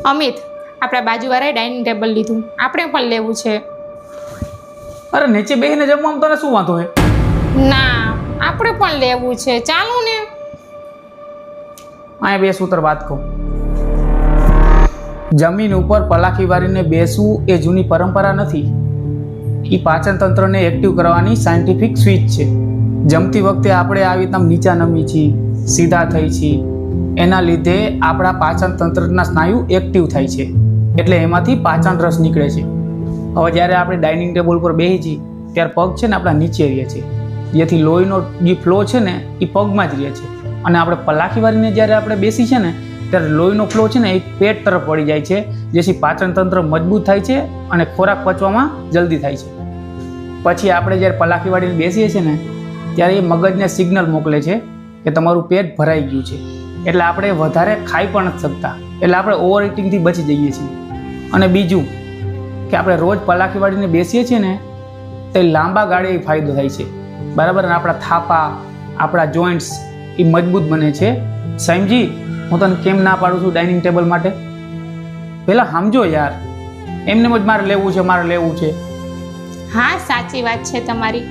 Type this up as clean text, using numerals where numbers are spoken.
અમિત, આપણા બાજુવાળાએ dining table લીધું, આપણે પણ લેવું છે. અરે નીચે બેસીને જમવામાં તને શું વાંધો હે? ના, આપણે પણ લેવું છે, ચાલો ને. અહીંયા બેસ ઉતર વાત કહું. જમીન ઉપર પલાખી વાળીને બેસવું એ જૂની પરંપરા નથી. એ પાચન તંત્રને એક્ટિવ કરવાની સાયન્ટિફિક સ્વિચ છે. જમતી વખતે આપણે આવી રીતના નીચા નમી છીએ, સીધા થઈ છીએ, એના લીધે આપણા પાચન તંત્રના સ્નાયુ એક્ટિવ થાય છે, એટલે એમાંથી પાચન રસ નીકળે છે. હવે જ્યારે આપણે ડાઇનિંગ ટેબલ ઉપર બેસી છીએ ત્યારે પગ છે ને આપણા નીચે રહે છે, જેથી લોહીનો જે ફ્લો છે ને એ પગમાં જ રહે છે. અને આપણે પલાખી વાળીને જ્યારે આપણે બેસી છે ને ત્યારે લોહીનો ફ્લો છે ને એ પેટ તરફ વળી જાય છે, જેથી પાચન તંત્ર મજબૂત થાય છે અને ખોરાક પચવામાં જલ્દી થાય છે. પછી આપણે જ્યારે પલાખી વાળીને બેસીએ છીએ ને ત્યારે એ મગજને સિગ્નલ મોકલે છે કે તમારું પેટ ભરાઈ ગયું છે, એટલે આપણે વધારે ખાઈ પણ નથી શકતા, એટલે આપણે ઓવર ઇટિંગથી બચી જઈએ છીએ. અને બીજું કે આપણે રોજ પલાખી વાળીને બેસીએ છીએ ને તે લાંબા ગાળે એ ફાયદો થાય છે, બરાબર. અને આપણા થાપા, આપણા જોઈન્ટ્સ એ મજબૂત બને છે. સમજી, હું તને કેમ ના પાડું છું ડાઇનિંગ ટેબલ માટે? પહેલાં સમજો યાર, એમને જ મારે લેવું છે. હા, સાચી વાત છે તમારી.